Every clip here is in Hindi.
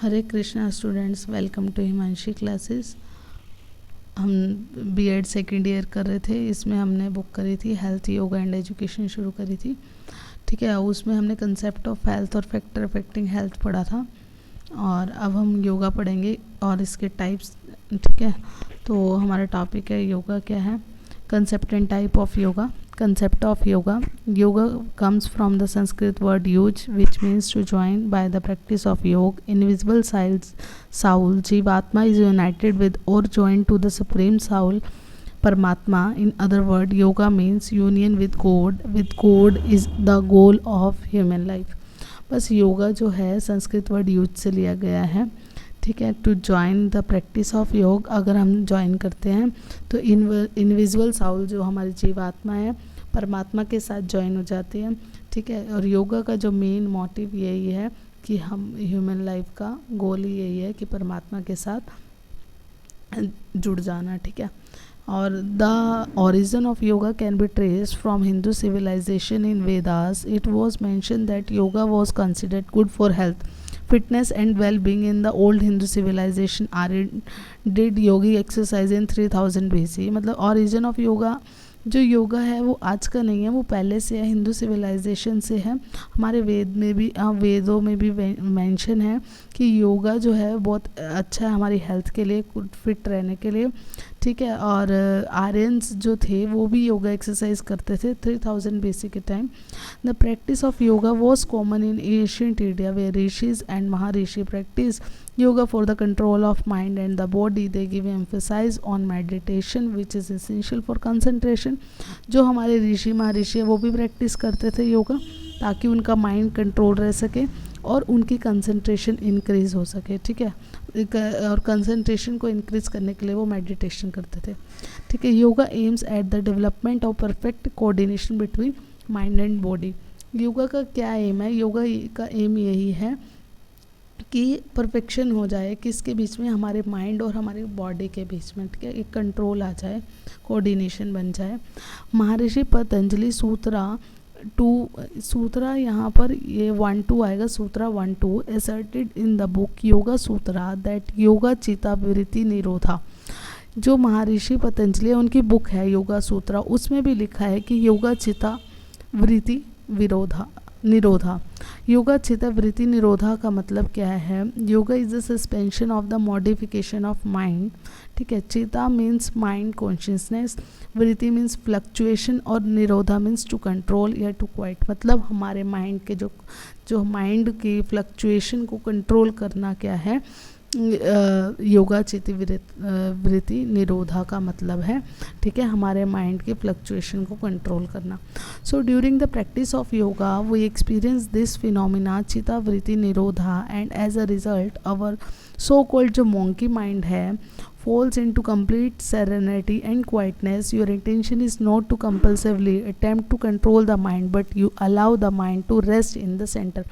Hare Krishna students, welcome to Himanshi classes. हम बीएड सेकेंड ईयर कर रहे थे। इसमें हमने बुक करी थी हेल्थ, योगा एंड एजुकेशन शुरू करी थी। ठीक है, उसमें हमने कंसेप्ट ऑफ हेल्थ और फैक्टर अफेक्टिंग हेल्थ पढ़ा था, और अब हम योगा पढ़ेंगे और इसके टाइप्स। ठीक है, तो हमारा टॉपिक है योगा क्या है, concept and type of yoga. Concept of yoga. Yoga comes from the Sanskrit word yuj, which means to join. By the practice of yoga, invisible soul Jivatma is united with or joined to the supreme soul Paramatma. In other words, yoga means union with God. With God is the goal of human life. बस योगा जो है संस्कृत वर्ड यूज से लिया गया है। ठीक है, to join the practice of yoga, अगर हम ज्वाइन करते हैं तो इनविजिबल साउल जो हमारी जीवात्मा है परमात्मा के साथ ज्वाइन हो जाती है। ठीक है, और योगा का जो मेन मोटिव यही है कि हम ह्यूमन लाइफ का गोल ही यही है कि परमात्मा के साथ जुड़ जाना। ठीक है, और the origin of yoga can be traced from Hindu civilization. In Vedas it was mentioned that yoga was considered good for health, fitness and well-being. In the old Hindu civilization, Aryan did yogi exercise in 3000 BC. मतलब origin of yoga जो योगा है वो आज का नहीं है, वो पहले से है, हिंदू सिविलाइजेशन से है। हमारे वेद में भी वेदों में भी मेंशन है कि योगा जो है बहुत अच्छा है हमारी हेल्थ के लिए, फिट रहने के लिए। ठीक है, और आर्यंस जो थे वो भी योगा एक्सरसाइज करते थे 3000 BC के टाइम। The practice of yoga was common in ancient India where rishis and maharshi practice yoga for the control of mind and the body. They give emphasis on meditation which is essential for concentration. जो हमारे ऋषि महर्षि वो भी प्रैक्टिस करते थे योगा ताकि उनका माइंड कंट्रोल रह सके और उनकी कंसंट्रेशन इंक्रीज़ हो सके। ठीक है, और कंसंट्रेशन को इंक्रीज़ करने के लिए वो मेडिटेशन करते थे। ठीक है, yoga aims at the development of perfect coordination between mind and body. Yoga का क्या एम है? योगा का एम यही है कि परफेक्शन हो जाए किसके बीच में, हमारे माइंड और हमारे बॉडी के बीच में। ठीक है, एक कंट्रोल आ जाए, कोऑर्डिनेशन बन जाए। महर्षि पतंजलि सूत्रा यहाँ पर ये 1-2 आएगा, सूत्रा 1-2 asserted in the book yoga Sutra that yoga चिता वृत्ति निरोधा। जो महर्षि पतंजलि उनकी बुक है योगा सूत्रा, उसमें भी लिखा है कि योगा चिता वृत्ति निरोधा। योगा चिता वृत्ति निरोधा का मतलब क्या है? Yoga is the suspension of the modification of mind. ठीक है, चिता मीन्स माइंड कॉन्शियसनेस, वृत्ति मीन्स फ्लक्चुएशन, और निरोधा मीन्स टू कंट्रोल या टू क्वाइट। मतलब हमारे माइंड के जो माइंड की फ्लक्चुएशन को कंट्रोल करना क्या है, योगा चिति वृत्ति निरोधा का मतलब है। ठीक है, हमारे माइंड के फ्लक्चुएशन को कंट्रोल करना। So during the practice of yoga we experience this phenomena chitta vritti nirodha, and as a result our so called जो मोंकी माइंड है falls into complete serenity and quietness. Your intention is not to compulsively attempt to control the mind, but you allow the mind to rest in the center.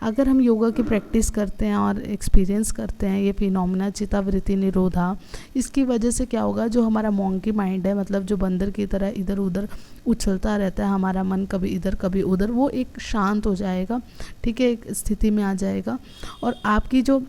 अगर हम योगा की प्रैक्टिस करते हैं और एक्सपीरियंस करते हैं ये फिनोमिना चितावृत्ति निरोधा, इसकी वजह से क्या होगा, जो हमारा मोंकी माइंड है, मतलब जो बंदर की तरह इधर उधर उछलता रहता है, हमारा मन कभी इधर कभी उधर, वो एक शांत हो जाएगा। ठीक है, एक स्थिति में आ जाएगा। और आपकी जो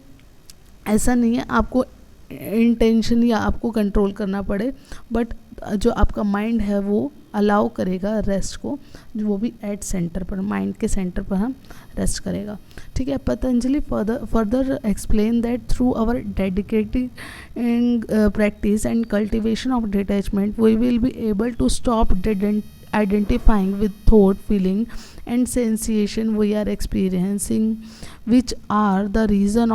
ऐसा नहीं है आपको इंटेंशन या आपको कंट्रोल करना पड़े, बट जो आपका माइंड है वो अलाउ करेगा रेस्ट को, वो भी एट सेंटर पर, माइंड के सेंटर पर हम रेस्ट करेगा। ठीक है, Patanjali further explain that through our dedicated practice and cultivation of detachment we will be able to stop identifying with thought, feeling and sensation we are experiencing, which are the reason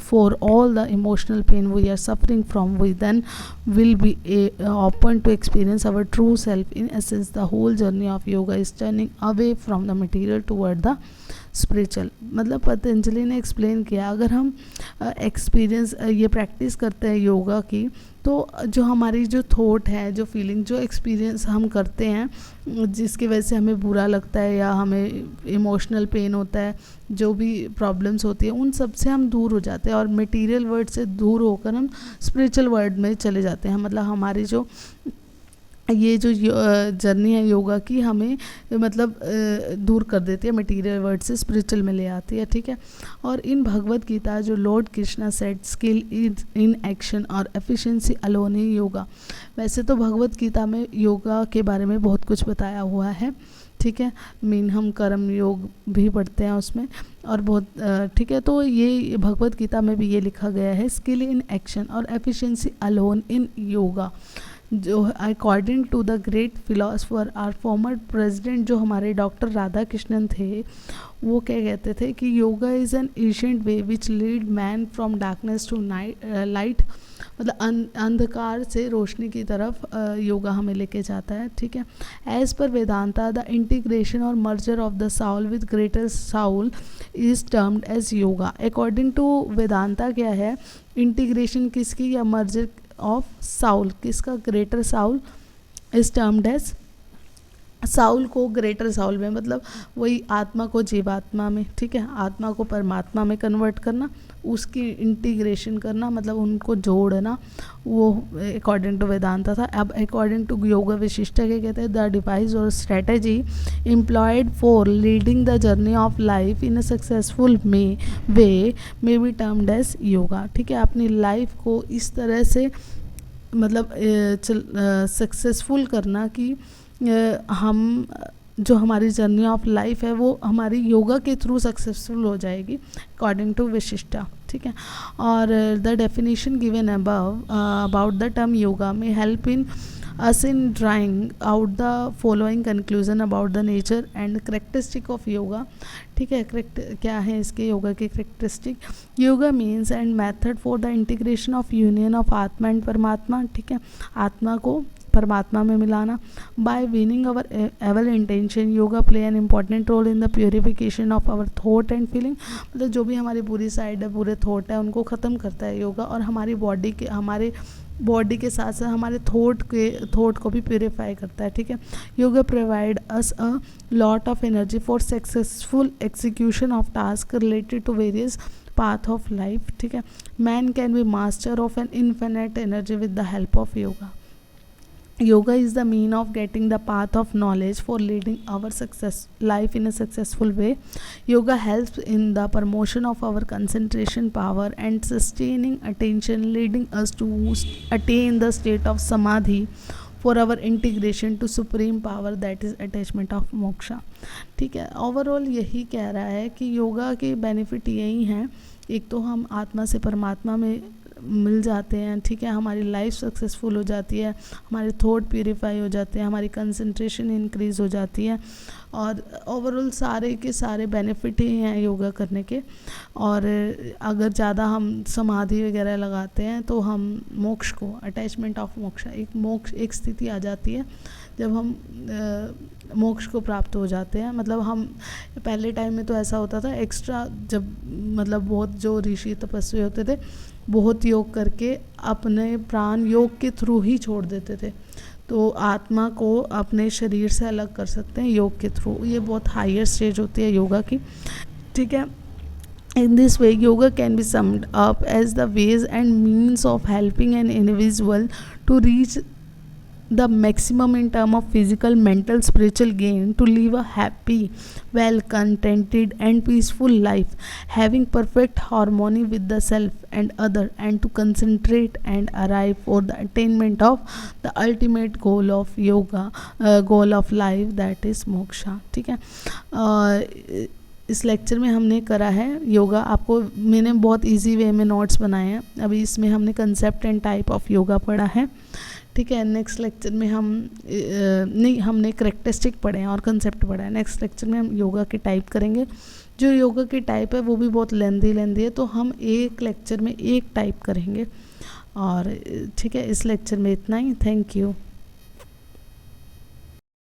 for all the emotional pain we are suffering from. We then will be open to experience our true self. In essence, the whole journey of yoga is turning away from the material toward the spiritual. मतलब पतंजलि ने एक्सप्लेन किया, अगर हम एक्सपीरियंस ये प्रैक्टिस करते हैं योगा की, तो जो हमारी जो थॉट है, जो फीलिंग, जो एक्सपीरियंस हम करते हैं जिसकी वजह से हमें बुरा लगता है या हमें इमोशनल पेन होता है, जो भी प्रॉब्लम्स होती है, उन सब से हम दूर हो जाते हैं और मटेरियल वर्ल्ड से दूर होकर हम स्पिरिचुअल वर्ल्ड में चले जाते हैं। मतलब हमारी जो ये जो जर्नी है योगा की हमें मतलब दूर कर देती है मटेरियल वर्ड से स्पिरिचुअल में ले आती है, ठीक है। और इन भगवत गीता जो Lord Krishna said skill is in action और एफिशिएंसी अलोन इन योगा। वैसे तो भगवत गीता में योगा के बारे में बहुत कुछ बताया हुआ है, ठीक है। हम कर्म योग भी पढ़ते हैं उसमें और बहुत ठीक है। तो ये भगवत गीता में भी ये लिखा गया है, स्किल इन एक्शन और एफिशिएंसी अलोन इन योगा। जो according to the great philosopher or former president जो हमारे डॉक्टर राधा कृष्णन थे, वो क्या कहते थे कि yoga is an ancient way which lead man from darkness to light, मतलब अंधकार से रोशनी की तरफ योगा हमें लेके जाता है, ठीक है। As per Vedanta the integration और merger of the soul with greater soul is termed as yoga. According to Vedanta क्या है, इंटीग्रेशन किसकी या मर्जर ऑफ साउल किसका, greater soul is termed as, soul को ग्रेटर साउल में मतलब वही आत्मा को जीवात्मा में, ठीक है, आत्मा को परमात्मा में कन्वर्ट करना, उसकी इंटीग्रेशन करना मतलब उनको जोड़ना, वो अकॉर्डिंग टू वेदांता था। अब अकॉर्डिंग टू योगा विशिष्टा क्या कहते हैं, द डिवाइस और strategy employed for leading the journey of life in a successful way may be termed as yoga, ठीक है। अपनी लाइफ को इस तरह से मतलब सक्सेसफुल करना कि हम जो हमारी जर्नी ऑफ लाइफ है वो हमारी योगा के थ्रू सक्सेसफुल हो जाएगी अकॉर्डिंग टू विशिष्टा, ठीक है। और the definition given about the term yoga may help in us in drawing out the following conclusion about the nature and characteristic of yoga, ठीक है। क्या है इसके योगा के characteristic, yoga means and method for the integration of union of atma and paramatma, ठीक है, आत्मा को परमात्मा में मिलाना। By winning our evil intention yoga play an important role in the purification of our thought and feeling, मतलब जो भी हमारी बुरी साइड है, बुरे थॉट है, उनको ख़त्म करता है योगा, और हमारी बॉडी के साथ साथ हमारे थॉट को भी प्योरीफाई करता है, ठीक है। Yoga provide us a lot of energy for successful execution of task related to various path of life, ठीक है। Man can be master of an infinite energy with the help of yoga. Yoga is the mean of getting the path of knowledge for leading our life in a successful way. Yoga helps in the promotion of our concentration power and sustaining attention, leading us to attain the state of samadhi for our integration to supreme power, that is attachment of moksha, ठीक है। ओवरऑल यही कह रहा है कि योगा के बेनिफिट यही हैं, एक तो हम आत्मा से परमात्मा में मिल जाते हैं, ठीक है, हमारी लाइफ सक्सेसफुल हो जाती है, हमारे थॉट प्यूरीफाई हो जाते हैं, हमारी कंसंट्रेशन इंक्रीज़ हो जाती है, और ओवरऑल सारे के सारे बेनिफिट ही हैं योगा करने के। और अगर ज़्यादा हम समाधि वगैरह लगाते हैं तो हम मोक्ष को, अटैचमेंट ऑफ मोक्ष, एक स्थिति आ जाती है जब हम मोक्ष को प्राप्त हो जाते हैं। मतलब हम पहले टाइम में तो ऐसा होता था एक्स्ट्रा, जब मतलब बहुत जो ऋषि तपस्वी होते थे बहुत योग करके अपने प्राण योग के थ्रू ही छोड़ देते थे, तो आत्मा को अपने शरीर से अलग कर सकते हैं योग के थ्रू। ये बहुत हायर स्टेज होती है योगा की, ठीक है। In this way, yoga can be summed up as the ways and means of helping an individual to reach the maximum in terms of physical, mental, spiritual gain, to live a happy, well, contented and peaceful life, having perfect harmony with the self and other, and to concentrate and arrive for the attainment of the ultimate goal of yoga, goal of life, that is moksha, ठीक है। इस लेक्चर में हमने करा है योगा, आपको मैंने बहुत इजी वे में नोट्स बनाए हैं। अभी इसमें हमने concept and type of yoga पढ़ा है, ठीक है। नेक्स्ट लेक्चर में हमने करेक्टरिस्टिक पढ़े हैं और कंसेप्ट पढ़ा है। नेक्स्ट लेक्चर में हम योगा के टाइप करेंगे। जो योगा की टाइप है वो भी बहुत लेंदी है, तो हम एक लेक्चर में एक टाइप करेंगे। और ठीक है, इस लेक्चर में इतना ही। Thank you.